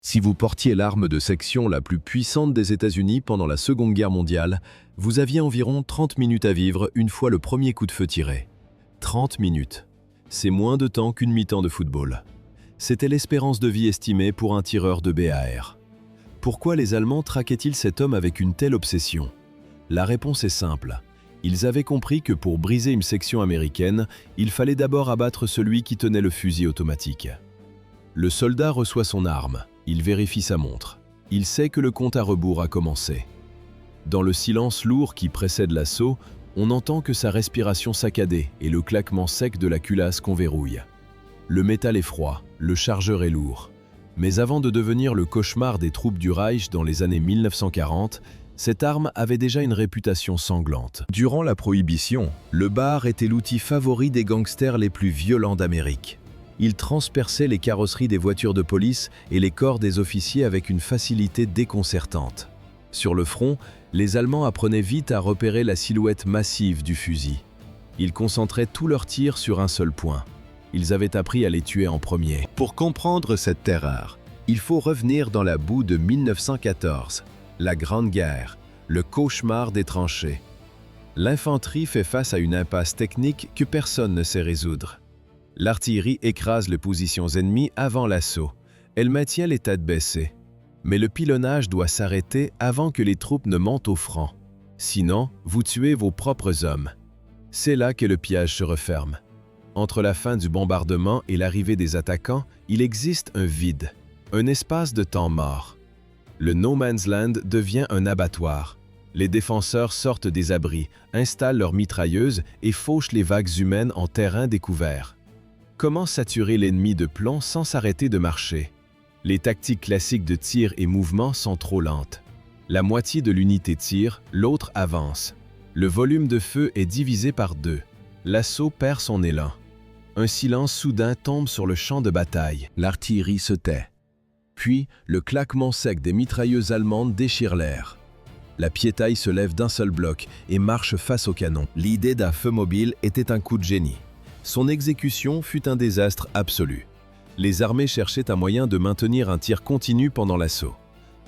Si vous portiez l'arme de section la plus puissante des États-Unis pendant la Seconde Guerre mondiale, vous aviez environ 30 minutes à vivre une fois le premier coup de feu tiré. 30 minutes. C'est moins de temps qu'une mi-temps de football. C'était l'espérance de vie estimée pour un tireur de BAR. Pourquoi les Allemands traquaient-ils cet homme avec une telle obsession? La réponse est simple. Ils avaient compris que pour briser une section américaine, il fallait d'abord abattre celui qui tenait le fusil automatique. Le soldat reçoit son arme. Il vérifie sa montre. Il sait que le compte à rebours a commencé. Dans le silence lourd qui précède l'assaut, on n'entend que sa respiration saccadée et le claquement sec de la culasse qu'on verrouille. Le métal est froid, le chargeur est lourd. Mais avant de devenir le cauchemar des troupes du Reich dans les années 1940, cette arme avait déjà une réputation sanglante. Durant la Prohibition, le BAR était l'outil favori des gangsters les plus violents d'Amérique. Il transperçait les carrosseries des voitures de police et les corps des officiers avec une facilité déconcertante. Sur le front, les Allemands apprenaient vite à repérer la silhouette massive du fusil. Ils concentraient tous leurs tirs sur un seul point. Ils avaient appris à les tuer en premier. Pour comprendre cette terreur, il faut revenir dans la boue de 1914, la Grande Guerre, le cauchemar des tranchées. L'infanterie fait face à une impasse technique que personne ne sait résoudre. L'artillerie écrase les positions ennemies avant l'assaut. Elle maintient les têtes baissées. Mais le pilonnage doit s'arrêter avant que les troupes ne montent au front. Sinon, vous tuez vos propres hommes. C'est là que le piège se referme. Entre la fin du bombardement et l'arrivée des attaquants, il existe un vide, un espace de temps mort. Le No Man's Land devient un abattoir. Les défenseurs sortent des abris, installent leurs mitrailleuses et fauchent les vagues humaines en terrain découvert. Comment saturer l'ennemi de plomb sans s'arrêter de marcher? Les tactiques classiques de tir et mouvement sont trop lentes. La moitié de l'unité tire, l'autre avance. Le volume de feu est divisé par deux. L'assaut perd son élan. Un silence soudain tombe sur le champ de bataille. L'artillerie se tait. Puis, le claquement sec des mitrailleuses allemandes déchire l'air. La piétaille se lève d'un seul bloc et marche face au canon. L'idée d'un feu mobile était un coup de génie. Son exécution fut un désastre absolu. Les armées cherchaient un moyen de maintenir un tir continu pendant l'assaut.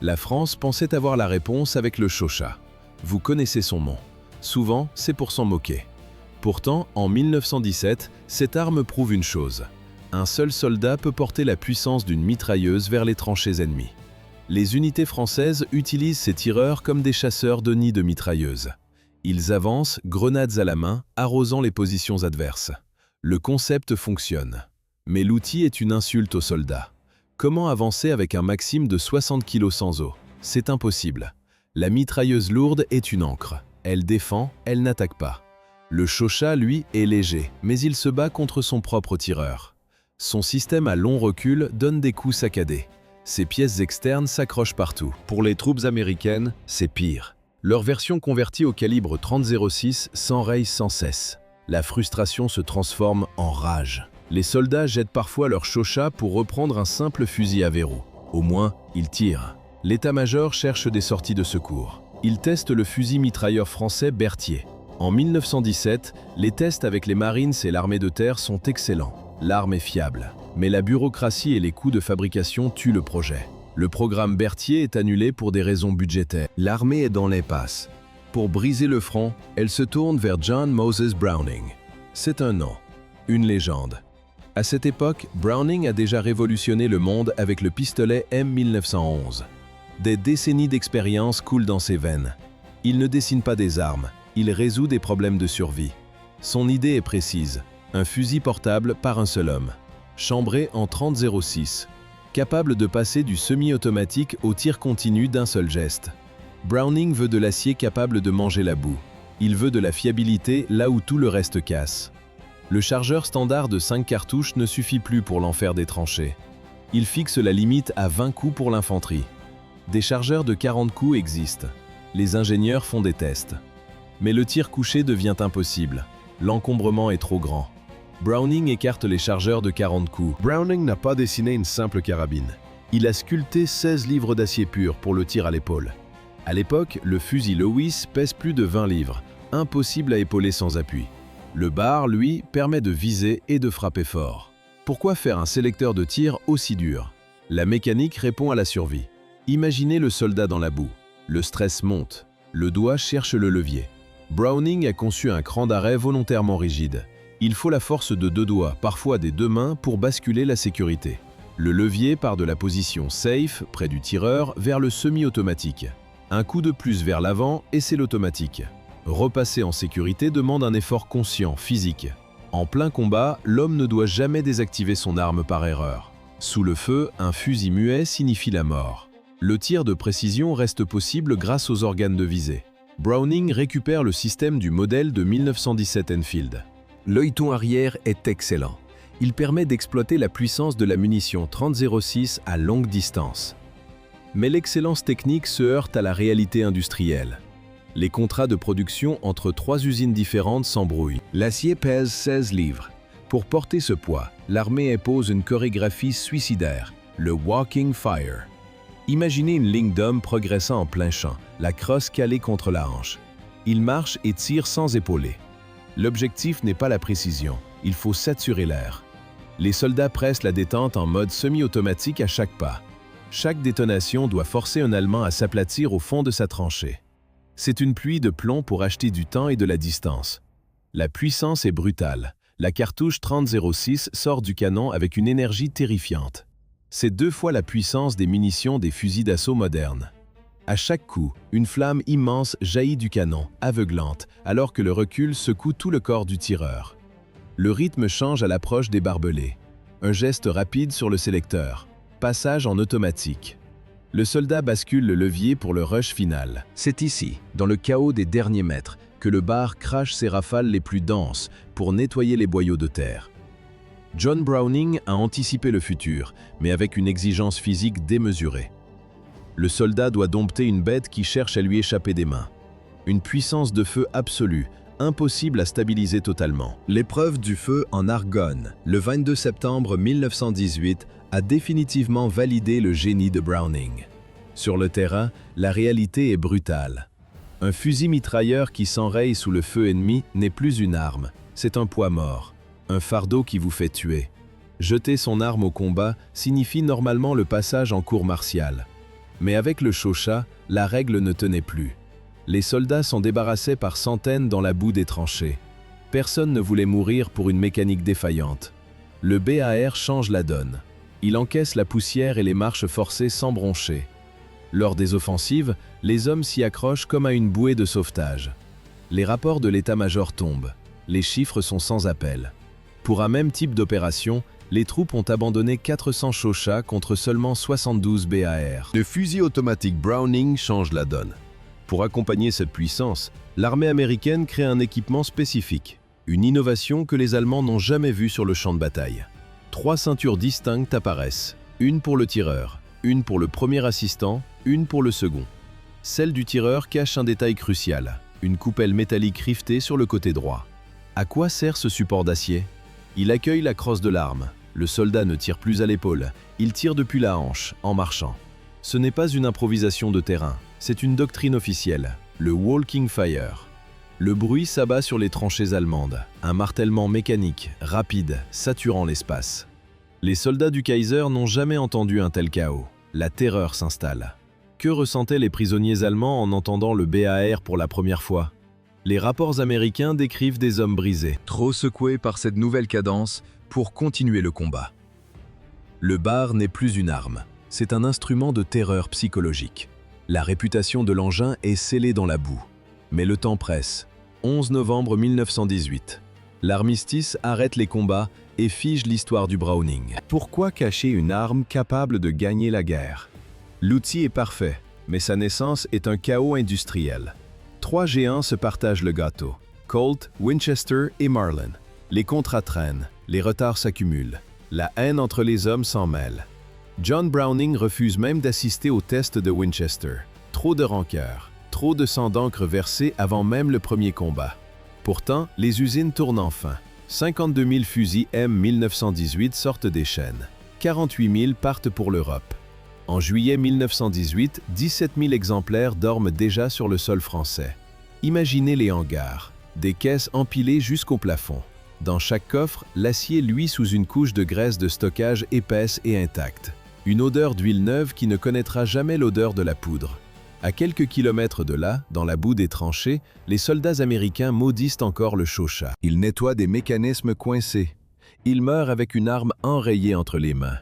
La France pensait avoir la réponse avec le Chauchat. Vous connaissez son nom. Souvent, c'est pour s'en moquer. Pourtant, en 1917, cette arme prouve une chose. Un seul soldat peut porter la puissance d'une mitrailleuse vers les tranchées ennemies. Les unités françaises utilisent ces tireurs comme des chasseurs de nids de mitrailleuses. Ils avancent, grenades à la main, arrosant les positions adverses. Le concept fonctionne. Mais l'outil est une insulte aux soldats. Comment avancer avec un Maxim de 60 kg sans eau? C'est impossible. La mitrailleuse lourde est une ancre. Elle défend, elle n'attaque pas. Le Chauchat, lui, est léger, mais il se bat contre son propre tireur. Son système à long recul donne des coups saccadés. Ses pièces externes s'accrochent partout. Pour les troupes américaines, c'est pire. Leur version convertie au calibre 30-06 s'enraye sans cesse. La frustration se transforme en rage. Les soldats jettent parfois leur Chauchat pour reprendre un simple fusil à verrou. Au moins, ils tirent. L'état-major cherche des sorties de secours. Il teste le fusil mitrailleur français Berthier. En 1917, les tests avec les Marines et l'armée de terre sont excellents. L'arme est fiable. Mais la bureaucratie et les coûts de fabrication tuent le projet. Le programme Berthier est annulé pour des raisons budgétaires. L'armée est dans l'impasse. Pour briser le front, elle se tourne vers John Moses Browning. C'est un nom, une légende. À cette époque, Browning a déjà révolutionné le monde avec le pistolet M1911. Des décennies d'expérience coulent dans ses veines. Il ne dessine pas des armes, il résout des problèmes de survie. Son idée est précise, un fusil portable par un seul homme, chambré en 30-06, capable de passer du semi-automatique au tir continu d'un seul geste. Browning veut de l'acier capable de manger la boue. Il veut de la fiabilité là où tout le reste casse. Le chargeur standard de 5 cartouches ne suffit plus pour l'enfer des tranchées. Il fixe la limite à 20 coups pour l'infanterie. Des chargeurs de 40 coups existent. Les ingénieurs font des tests. Mais le tir couché devient impossible. L'encombrement est trop grand. Browning écarte les chargeurs de 40 coups. Browning n'a pas dessiné une simple carabine. Il a sculpté 16 livres d'acier pur pour le tir à l'épaule. À l'époque, le fusil Lewis pèse plus de 20 livres, impossible à épauler sans appui. Le BAR, lui, permet de viser et de frapper fort. Pourquoi faire un sélecteur de tir aussi dur? La mécanique répond à la survie. Imaginez le soldat dans la boue. Le stress monte. Le doigt cherche le levier. Browning a conçu un cran d'arrêt volontairement rigide. Il faut la force de 2 doigts, parfois des 2 mains, pour basculer la sécurité. Le levier part de la position safe, près du tireur, vers le semi-automatique. Un coup de plus vers l'avant et c'est l'automatique. Repasser en sécurité demande un effort conscient, physique. En plein combat, l'homme ne doit jamais désactiver son arme par erreur. Sous le feu, un fusil muet signifie la mort. Le tir de précision reste possible grâce aux organes de visée. Browning récupère le système du modèle de 1917 Enfield. L'œilleton arrière est excellent. Il permet d'exploiter la puissance de la munition 30-06 à longue distance. Mais l'excellence technique se heurte à la réalité industrielle. Les contrats de production entre 3 usines différentes s'embrouillent. L'acier pèse 16 livres. Pour porter ce poids, l'armée impose une chorégraphie suicidaire, le Walking Fire. Imaginez une ligne d'hommes progressant en plein champ, la crosse calée contre la hanche. Ils marchent et tirent sans épauler. L'objectif n'est pas la précision, il faut saturer l'air. Les soldats pressent la détente en mode semi-automatique à chaque pas. Chaque détonation doit forcer un Allemand à s'aplatir au fond de sa tranchée. C'est une pluie de plomb pour acheter du temps et de la distance. La puissance est brutale. La cartouche 30-06 sort du canon avec une énergie terrifiante. C'est 2 fois la puissance des munitions des fusils d'assaut modernes. À chaque coup, une flamme immense jaillit du canon, aveuglante, alors que le recul secoue tout le corps du tireur. Le rythme change à l'approche des barbelés. Un geste rapide sur le sélecteur. Passage en automatique. Le soldat bascule le levier pour le rush final. C'est ici, dans le chaos des derniers mètres, que le bar crache ses rafales les plus denses pour nettoyer les boyaux de terre. John Browning a anticipé le futur, mais avec une exigence physique démesurée. Le soldat doit dompter une bête qui cherche à lui échapper des mains. Une puissance de feu absolue, impossible à stabiliser totalement. L'épreuve du feu en Argonne, le 22 septembre 1918, a définitivement validé le génie de Browning. Sur le terrain, la réalité est brutale. Un fusil mitrailleur qui s'enraye sous le feu ennemi n'est plus une arme, c'est un poids mort, un fardeau qui vous fait tuer. Jeter son arme au combat signifie normalement le passage en cour martiale. Mais avec le Chauchat, la règle ne tenait plus. Les soldats s'en débarrassaient par centaines dans la boue des tranchées. Personne ne voulait mourir pour une mécanique défaillante. Le BAR change la donne. Il encaisse la poussière et les marches forcées sans broncher. Lors des offensives, les hommes s'y accrochent comme à une bouée de sauvetage. Les rapports de l'état-major tombent. Les chiffres sont sans appel. Pour un même type d'opération, les troupes ont abandonné 400 Chauchats contre seulement 72 BAR. Le fusil automatique Browning change la donne. Pour accompagner cette puissance, l'armée américaine crée un équipement spécifique, une innovation que les Allemands n'ont jamais vue sur le champ de bataille. 3 ceintures distinctes apparaissent, une pour le tireur, une pour le premier assistant, une pour le second. Celle du tireur cache un détail crucial, une coupelle métallique rivetée sur le côté droit. À quoi sert ce support d'acier? Il accueille la crosse de l'arme. Le soldat ne tire plus à l'épaule, il tire depuis la hanche, en marchant. Ce n'est pas une improvisation de terrain, c'est une doctrine officielle, le Walking Fire. Le bruit s'abat sur les tranchées allemandes, un martèlement mécanique, rapide, saturant l'espace. Les soldats du Kaiser n'ont jamais entendu un tel chaos. La terreur s'installe. Que ressentaient les prisonniers allemands en entendant le BAR pour la première fois? Les rapports américains décrivent des hommes brisés, trop secoués par cette nouvelle cadence pour continuer le combat. Le bar n'est plus une arme, c'est un instrument de terreur psychologique. La réputation de l'engin est scellée dans la boue. Mais le temps presse. 11 novembre 1918. L'armistice arrête les combats et fige l'histoire du Browning. Pourquoi cacher une arme capable de gagner la guerre? L'outil est parfait, mais sa naissance est un chaos industriel. 3 géants se partagent le gâteau, Colt, Winchester et Marlin. Les contrats traînent, les retards s'accumulent. La haine entre les hommes s'en mêle. John Browning refuse même d'assister au test de Winchester. Trop de rancœur, trop de sang d'encre versé avant même le premier combat. Pourtant, les usines tournent enfin. 52 000 fusils M1918 sortent des chaînes. 48 000 partent pour l'Europe. En juillet 1918, 17 000 exemplaires dorment déjà sur le sol français. Imaginez les hangars, des caisses empilées jusqu'au plafond. Dans chaque coffre, l'acier luit sous une couche de graisse de stockage épaisse et intacte. Une odeur d'huile neuve qui ne connaîtra jamais l'odeur de la poudre. À quelques kilomètres de là, dans la boue des tranchées, les soldats américains maudissent encore le Chauchat. Ils nettoient des mécanismes coincés. Ils meurent avec une arme enrayée entre les mains.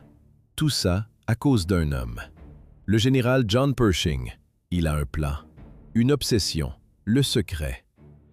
Tout ça à cause d'un homme. Le général John Pershing. Il a un plan. Une obsession. Le secret.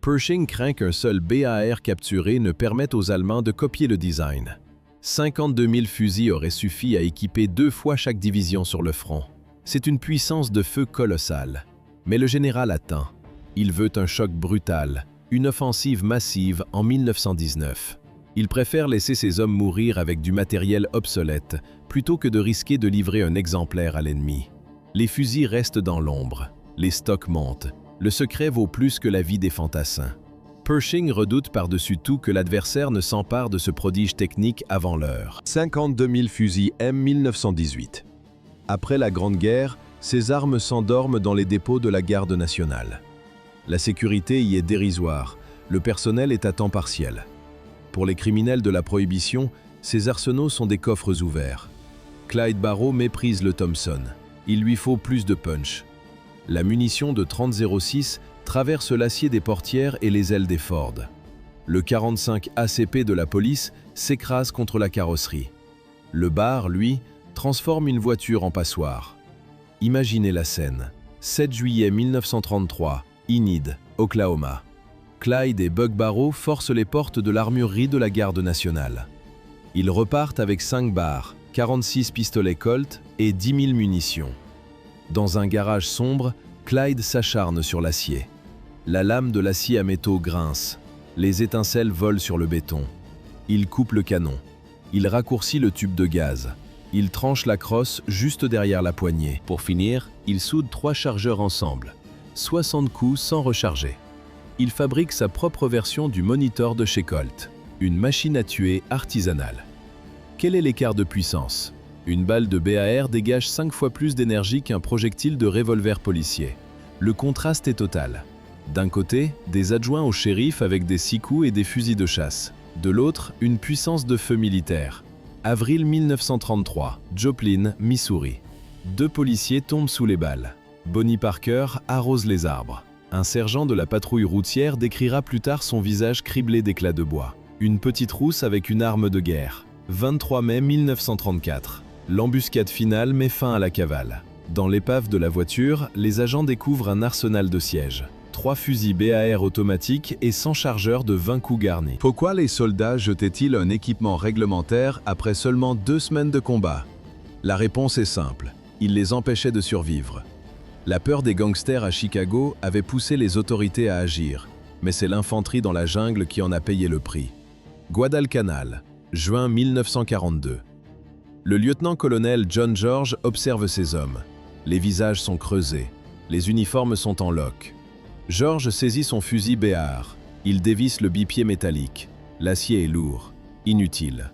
Pershing craint qu'un seul BAR capturé ne permette aux Allemands de copier le design. 52 000 fusils auraient suffi à équiper 2 fois chaque division sur le front. C'est une puissance de feu colossale. Mais le général attend. Il veut un choc brutal, une offensive massive en 1919. Il préfère laisser ses hommes mourir avec du matériel obsolète, plutôt que de risquer de livrer un exemplaire à l'ennemi. Les fusils restent dans l'ombre. Les stocks montent. Le secret vaut plus que la vie des fantassins. Pershing redoute par-dessus tout que l'adversaire ne s'empare de ce prodige technique avant l'heure. 52 000 fusils M1918. Après la Grande Guerre, ces armes s'endorment dans les dépôts de la Garde nationale. La sécurité y est dérisoire, le personnel est à temps partiel. Pour les criminels de la Prohibition, ces arsenaux sont des coffres ouverts. Clyde Barrow méprise le Thompson. Il lui faut plus de punch. La munition de 30-06 traverse l'acier des portières et les ailes des Ford. Le 45 ACP de la police s'écrase contre la carrosserie. Le bar, lui, transforme une voiture en passoire. Imaginez la scène. 7 juillet 1933, Enid, Oklahoma. Clyde et Buck Barrow forcent les portes de l'armurerie de la Garde nationale. Ils repartent avec 5 bars, 46 pistolets Colt et 10 000 munitions. Dans un garage sombre, Clyde s'acharne sur l'acier. La lame de l'acier à métaux grince. Les étincelles volent sur le béton. Il coupe le canon. Il raccourcit le tube de gaz. Il tranche la crosse juste derrière la poignée. Pour finir, il soude 3 chargeurs ensemble. 60 coups sans recharger. Il fabrique sa propre version du Monitor de chez Colt, une machine à tuer artisanale. Quel est l'écart de puissance? Une balle de BAR dégage 5 fois plus d'énergie qu'un projectile de revolver policier. Le contraste est total. D'un côté, des adjoints au shérif avec des 6 coups et des fusils de chasse. De l'autre, une puissance de feu militaire. Avril 1933, Joplin, Missouri. 2 policiers tombent sous les balles. Bonnie Parker arrose les arbres. Un sergent de la patrouille routière décrira plus tard son visage criblé d'éclats de bois. Une petite rousse avec une arme de guerre. 23 mai 1934. L'embuscade finale met fin à la cavale. Dans l'épave de la voiture, les agents découvrent un arsenal de sièges. 3 fusils BAR automatiques et 100 chargeurs de 20 coups garnis. Pourquoi les soldats jetaient-ils un équipement réglementaire après seulement 2 semaines de combat? La réponse est simple. Ils les empêchaient de survivre. La peur des gangsters à Chicago avait poussé les autorités à agir, mais c'est l'infanterie dans la jungle qui en a payé le prix. Guadalcanal, juin 1942. Le lieutenant-colonel John George observe ces hommes. Les visages sont creusés. Les uniformes sont en loques. George saisit son fusil BAR. Il dévisse le bipied métallique. L'acier est lourd. Inutile.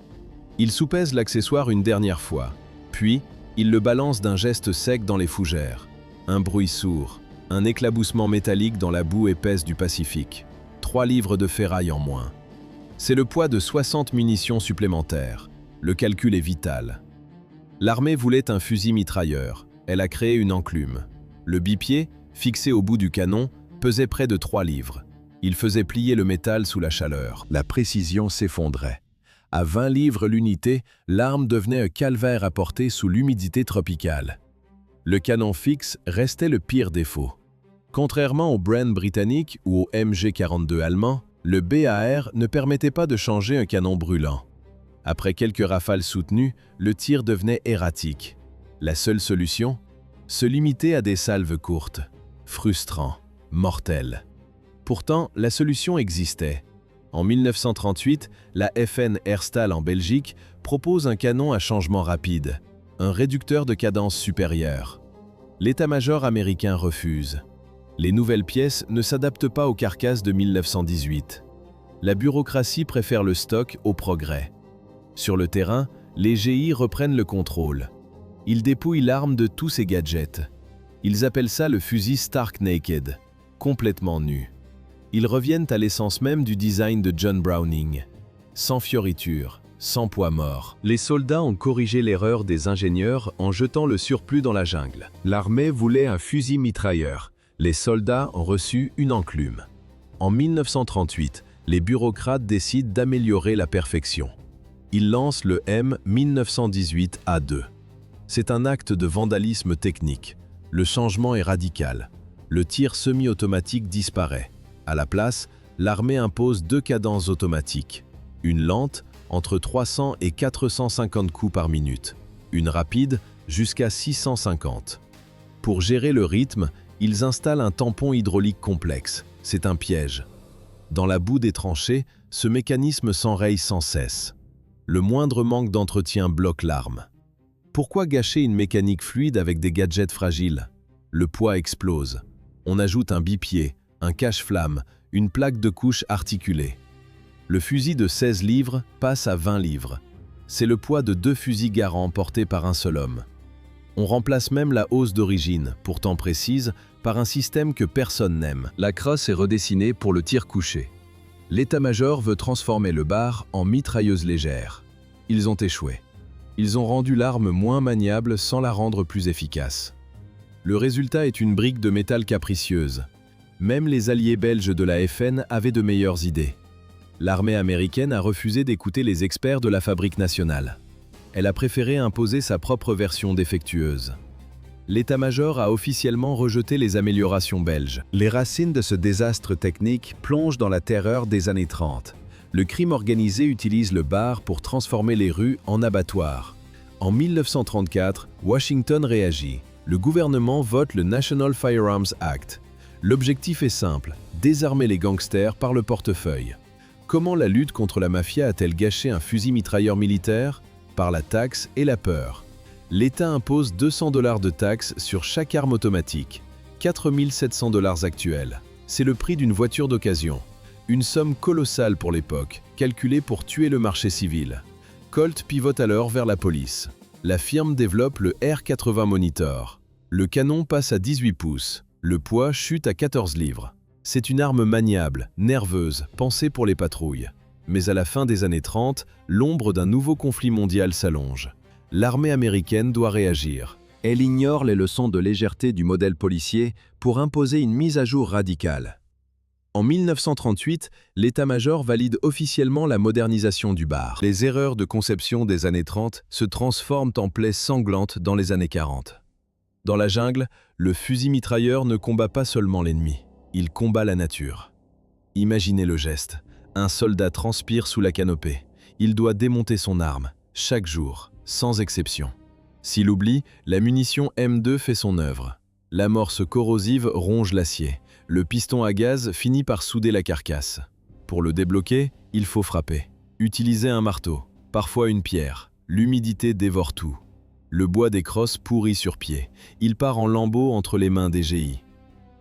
Il soupèse l'accessoire une dernière fois. Puis, il le balance d'un geste sec dans les fougères. Un bruit sourd. Un éclaboussement métallique dans la boue épaisse du Pacifique. 3 livres de ferraille en moins. C'est le poids de 60 munitions supplémentaires. Le calcul est vital. L'armée voulait un fusil mitrailleur. Elle a créé une enclume. Le bipied, fixé au bout du canon, pesait près de 3 livres. Il faisait plier le métal sous la chaleur. La précision s'effondrait. À 20 livres l'unité, l'arme devenait un calvaire à porter sous l'humidité tropicale. Le canon fixe restait le pire défaut. Contrairement au Bren britannique ou au MG42 allemand, le BAR ne permettait pas de changer un canon brûlant. Après quelques rafales soutenues, le tir devenait erratique. La seule solution? Se limiter à des salves courtes. Frustrant. Mortel. Pourtant, la solution existait. En 1938, la FN Herstal en Belgique propose un canon à changement rapide, un réducteur de cadence supérieure. L'état-major américain refuse. Les nouvelles pièces ne s'adaptent pas aux carcasses de 1918. La bureaucratie préfère le stock au progrès. Sur le terrain, les GI reprennent le contrôle. Ils dépouillent l'arme de tous ses gadgets. Ils appellent ça le fusil Stark Naked, complètement nu. Ils reviennent à l'essence même du design de John Browning. Sans fioritures, 100 poids morts. Les soldats ont corrigé l'erreur des ingénieurs en jetant le surplus dans la jungle. L'armée voulait un fusil mitrailleur. Les soldats ont reçu une enclume. En 1938, les bureaucrates décident d'améliorer la perfection. Ils lancent le M1918A2. C'est un acte de vandalisme technique. Le changement est radical. Le tir semi-automatique disparaît. À la place, l'armée impose 2 cadences automatiques. Une lente, entre 300 et 450 coups par minute. Une rapide, jusqu'à 650. Pour gérer le rythme, ils installent un tampon hydraulique complexe. C'est un piège. Dans la boue des tranchées, ce mécanisme s'enraye sans cesse. Le moindre manque d'entretien bloque l'arme. Pourquoi gâcher une mécanique fluide avec des gadgets fragiles? Le poids explose. On ajoute un bipied, un cache-flamme, une plaque de couche articulée. Le fusil de 16 livres passe à 20 livres. C'est le poids de 2 fusils Garand portés par un seul homme. On remplace même la hausse d'origine, pourtant précise, par un système que personne n'aime. La crosse est redessinée pour le tir couché. L'état-major veut transformer le bar en mitrailleuse légère. Ils ont échoué. Ils ont rendu l'arme moins maniable sans la rendre plus efficace. Le résultat est une brique de métal capricieuse. Même les alliés belges de la FN avaient de meilleures idées. L'armée américaine a refusé d'écouter les experts de la fabrique nationale. Elle a préféré imposer sa propre version défectueuse. L'état-major a officiellement rejeté les améliorations belges. Les racines de ce désastre technique plongent dans la terreur des années 30. Le crime organisé utilise le bar pour transformer les rues en abattoirs. En 1934, Washington réagit. Le gouvernement vote le National Firearms Act. L'objectif est simple, désarmer les gangsters par le portefeuille. Comment la lutte contre la mafia a-t-elle gâché un fusil mitrailleur militaire? Par la taxe et la peur. L'État impose 200 $ de taxes sur chaque arme automatique, 4 700 $ actuels. C'est le prix d'une voiture d'occasion. Une somme colossale pour l'époque, calculée pour tuer le marché civil. Colt pivote alors vers la police. La firme développe le R80 Monitor. Le canon passe à 18 pouces. Le poids chute à 14 livres. C'est une arme maniable, nerveuse, pensée pour les patrouilles. Mais à la fin des années 30, l'ombre d'un nouveau conflit mondial s'allonge. L'armée américaine doit réagir. Elle ignore les leçons de légèreté du modèle policier pour imposer une mise à jour radicale. En 1938, l'état-major valide officiellement la modernisation du bar. Les erreurs de conception des années 30 se transforment en plaies sanglantes dans les années 40. Dans la jungle, le fusil mitrailleur ne combat pas seulement l'ennemi, il combat la nature. Imaginez le geste. Un soldat transpire sous la canopée. Il doit démonter son arme, chaque jour, sans exception. S'il oublie, la munition M2 fait son œuvre. L'amorce corrosive ronge l'acier. Le piston à gaz finit par souder la carcasse. Pour le débloquer, il faut frapper. Utiliser un marteau, parfois une pierre. L'humidité dévore tout. Le bois des crosses pourrit sur pied. Il part en lambeaux entre les mains des GI.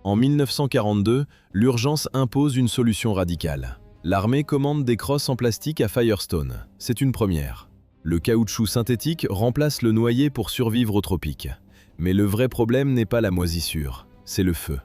En 1942, l'urgence impose une solution radicale. L'armée commande des crosses en plastique à Firestone. C'est une première. Le caoutchouc synthétique remplace le noyer pour survivre aux tropiques. Mais le vrai problème n'est pas la moisissure, c'est le feu.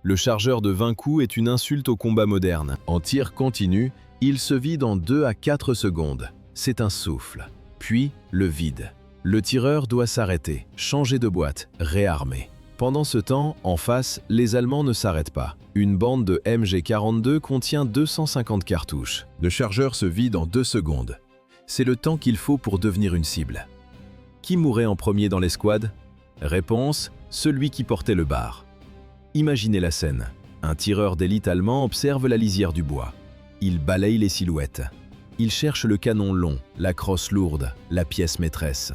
Le chargeur de 20 coups est une insulte au combat moderne. En tir continu, il se vide en 2 à 4 secondes. C'est un souffle. Puis, le vide. Le tireur doit s'arrêter, changer de boîte, réarmer. Pendant ce temps, en face, les Allemands ne s'arrêtent pas. Une bande de MG42 contient 250 cartouches. Le chargeur se vide en 2 secondes. C'est le temps qu'il faut pour devenir une cible. Qui mourait en premier dans l'escouade? Réponse, celui qui portait le bar. Imaginez la scène. Un tireur d'élite allemand observe la lisière du bois. Il balaye les silhouettes. Il cherche le canon long, la crosse lourde, la pièce maîtresse.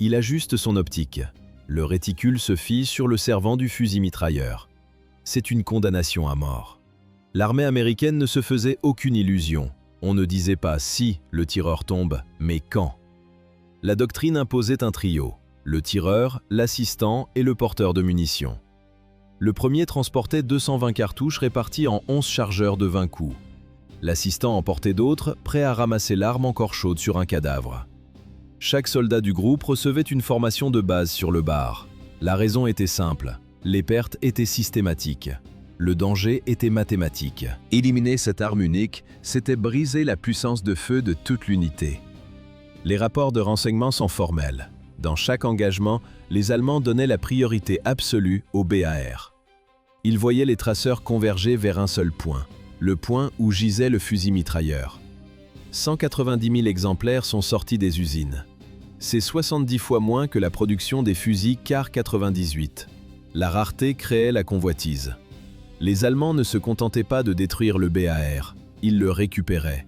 Il ajuste son optique. Le réticule se fige sur le servant du fusil mitrailleur. C'est une condamnation à mort. L'armée américaine ne se faisait aucune illusion. On ne disait pas si le tireur tombe, mais quand. La doctrine imposait un trio, le tireur, l'assistant et le porteur de munitions. Le premier transportait 220 cartouches réparties en 11 chargeurs de 20 coups. L'assistant en portait d'autres, prêt à ramasser l'arme encore chaude sur un cadavre. Chaque soldat du groupe recevait une formation de base sur le bar. La raison était simple, les pertes étaient systématiques. Le danger était mathématique. Éliminer cette arme unique, c'était briser la puissance de feu de toute l'unité. Les rapports de renseignement sont formels. Dans chaque engagement, les Allemands donnaient la priorité absolue au BAR. Ils voyaient les traceurs converger vers un seul point, le point où gisait le fusil mitrailleur. 190 000 exemplaires sont sortis des usines. C'est 70 fois moins que la production des fusils Kar 98. La rareté créait la convoitise. Les Allemands ne se contentaient pas de détruire le BAR, ils le récupéraient.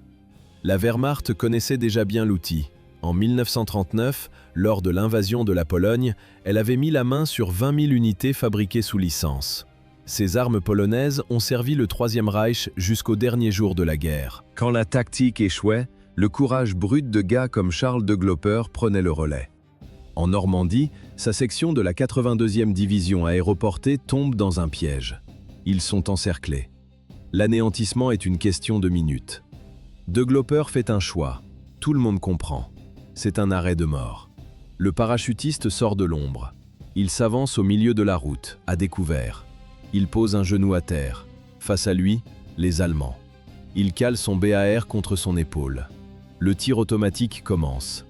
La Wehrmacht connaissait déjà bien l'outil. En 1939, lors de l'invasion de la Pologne, elle avait mis la main sur 20 000 unités fabriquées sous licence. Ces armes polonaises ont servi le Troisième Reich jusqu'au dernier jour de la guerre. Quand la tactique échouait, le courage brut de gars comme Charles de Glopper prenait le relais. En Normandie, sa section de la 82e division aéroportée tombe dans un piège. Ils sont encerclés. L'anéantissement est une question de minutes. De Glopper fait un choix. Tout le monde comprend. C'est un arrêt de mort. Le parachutiste sort de l'ombre. Il s'avance au milieu de la route, à découvert. Il pose un genou à terre. Face à lui, les Allemands. Il cale son BAR contre son épaule. Le tir automatique commence.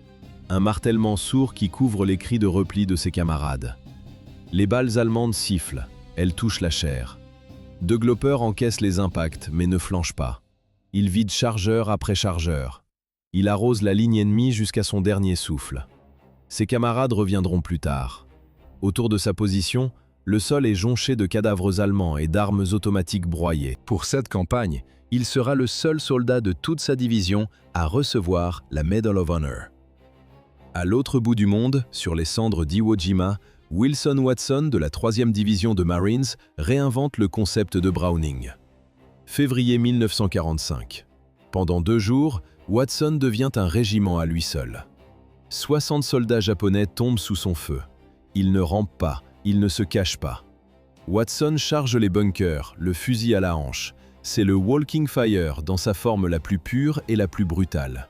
Un martèlement sourd qui couvre les cris de repli de ses camarades. Les balles allemandes sifflent. Elles touchent la chair. De Glopper encaisse les impacts, mais ne flanche pas. Il vide chargeur après chargeur. Il arrose la ligne ennemie jusqu'à son dernier souffle. Ses camarades reviendront plus tard. Autour de sa position, le sol est jonché de cadavres allemands et d'armes automatiques broyées. Pour cette campagne, il sera le seul soldat de toute sa division à recevoir la Medal of Honor. À l'autre bout du monde, sur les cendres d'Iwo Jima, Wilson Watson de la 3e division de Marines réinvente le concept de Browning. Février 1945. Pendant 2 jours, Watson devient un régiment à lui seul. 60 soldats japonais tombent sous son feu. Il ne rampe pas, il ne se cache pas. Watson charge les bunkers, le fusil à la hanche. C'est le Walking Fire dans sa forme la plus pure et la plus brutale.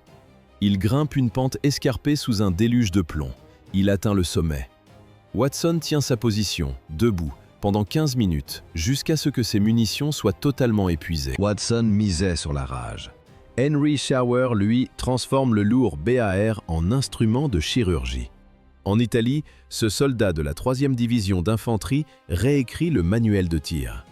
Il grimpe une pente escarpée sous un déluge de plomb. Il atteint le sommet. Watson tient sa position, debout, pendant 15 minutes, jusqu'à ce que ses munitions soient totalement épuisées. Watson misait sur la rage. Henry Shower, lui, transforme le lourd BAR en instrument de chirurgie. En Italie, ce soldat de la 3e division d'infanterie réécrit le manuel de tir.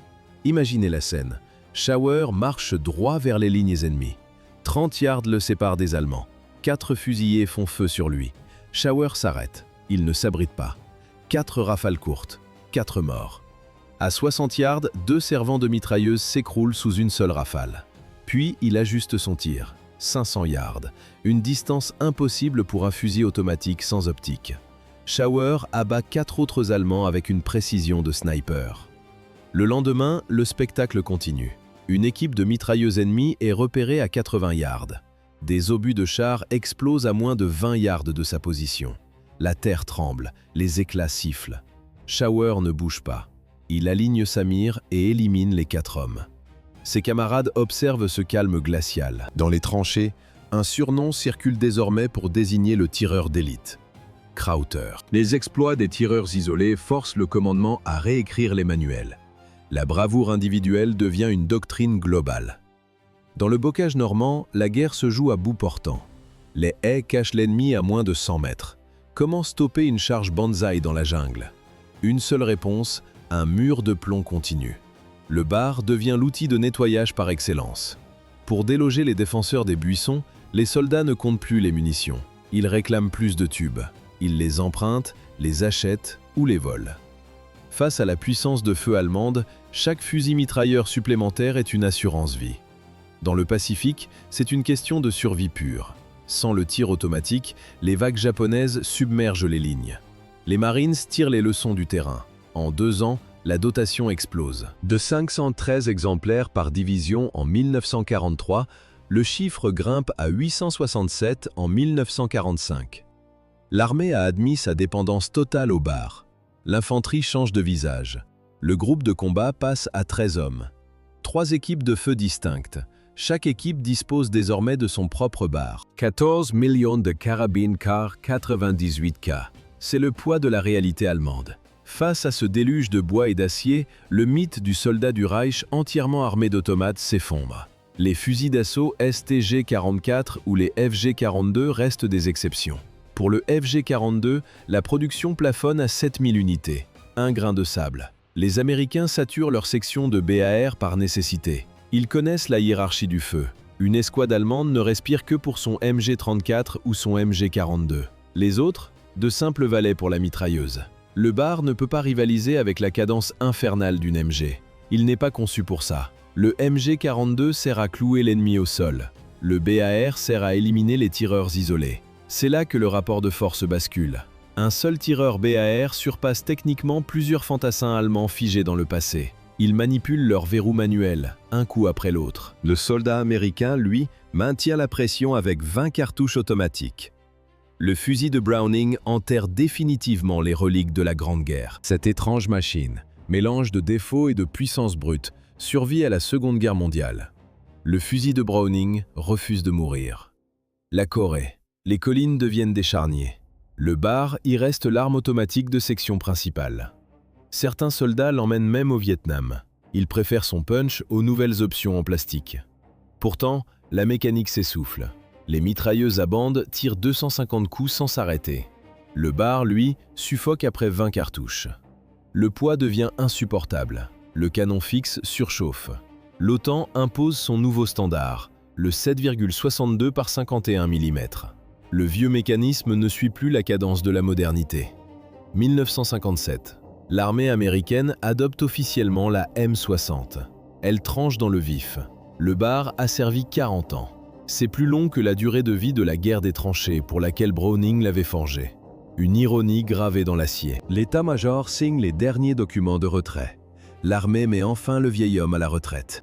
Imaginez la scène. Shower marche droit vers les lignes ennemies. 30 yards le séparent des Allemands. 4 fusiliers font feu sur lui. Shower s'arrête. Il ne s'abrite pas. 4 rafales courtes. 4 morts. À 60 yards, 2 servants de mitrailleuse s'écroulent sous une seule rafale. Puis il ajuste son tir. 500 yards. Une distance impossible pour un fusil automatique sans optique. Shower abat 4 autres Allemands avec une précision de sniper. Le lendemain, le spectacle continue. Une équipe de mitrailleuses ennemies est repérée à 80 yards. Des obus de chars explosent à moins de 20 yards de sa position. La terre tremble, les éclats sifflent. Shower ne bouge pas. Il aligne sa mire et élimine les 4 hommes. Ses camarades observent ce calme glacial. Dans les tranchées, un surnom circule désormais pour désigner le tireur d'élite. Krauter. Les exploits des tireurs isolés forcent le commandement à réécrire les manuels. La bravoure individuelle devient une doctrine globale. Dans le bocage normand, la guerre se joue à bout portant. Les haies cachent l'ennemi à moins de 100 mètres. Comment stopper une charge banzai dans la jungle? Une seule réponse, un mur de plomb continu. Le bar devient l'outil de nettoyage par excellence. Pour déloger les défenseurs des buissons, les soldats ne comptent plus les munitions. Ils réclament plus de tubes. Ils les empruntent, les achètent ou les volent. Face à la puissance de feu allemande, chaque fusil mitrailleur supplémentaire est une assurance vie. Dans le Pacifique, c'est une question de survie pure. Sans le tir automatique, les vagues japonaises submergent les lignes. Les Marines tirent les leçons du terrain. En 2 ans, la dotation explose. De 513 exemplaires par division en 1943, le chiffre grimpe à 867 en 1945. L'armée a admis sa dépendance totale au bar. L'infanterie change de visage. Le groupe de combat passe à 13 hommes. 3 équipes de feu distinctes. Chaque équipe dispose désormais de son propre bar. 14 millions de carabines Kar 98K. C'est le poids de la réalité allemande. Face à ce déluge de bois et d'acier, le mythe du soldat du Reich entièrement armé d'automates s'effondre. Les fusils d'assaut STG-44 ou les FG-42 restent des exceptions. Pour le FG-42, la production plafonne à 7000 unités. Un grain de sable. Les Américains saturent leur section de BAR par nécessité. Ils connaissent la hiérarchie du feu. Une escouade allemande ne respire que pour son MG-34 ou son MG-42. Les autres, de simples valets pour la mitrailleuse. Le bar ne peut pas rivaliser avec la cadence infernale d'une MG. Il n'est pas conçu pour ça. Le MG-42 sert à clouer l'ennemi au sol. Le BAR sert à éliminer les tireurs isolés. C'est là que le rapport de force bascule. Un seul tireur BAR surpasse techniquement plusieurs fantassins allemands figés dans le passé. Ils manipulent leur verrou manuel, un coup après l'autre. Le soldat américain, lui, maintient la pression avec 20 cartouches automatiques. Le fusil de Browning enterre définitivement les reliques de la Grande Guerre. Cette étrange machine, mélange de défauts et de puissance brute, survit à la Seconde Guerre mondiale. Le fusil de Browning refuse de mourir. La Corée. Les collines deviennent des charniers. Le bar y reste l'arme automatique de section principale. Certains soldats l'emmènent même au Vietnam. Ils préfèrent son punch aux nouvelles options en plastique. Pourtant, la mécanique s'essouffle. Les mitrailleuses à bande tirent 250 coups sans s'arrêter. Le bar, lui, suffoque après 20 cartouches. Le poids devient insupportable. Le canon fixe surchauffe. L'OTAN impose son nouveau standard, le 7,62 par 51 mm. Le vieux mécanisme ne suit plus la cadence de la modernité. 1957. L'armée américaine adopte officiellement la M60. Elle tranche dans le vif. Le bar a servi 40 ans. C'est plus long que la durée de vie de la guerre des tranchées pour laquelle Browning l'avait forgé. Une ironie gravée dans l'acier. L'état-major signe les derniers documents de retrait. L'armée met enfin le vieil homme à la retraite.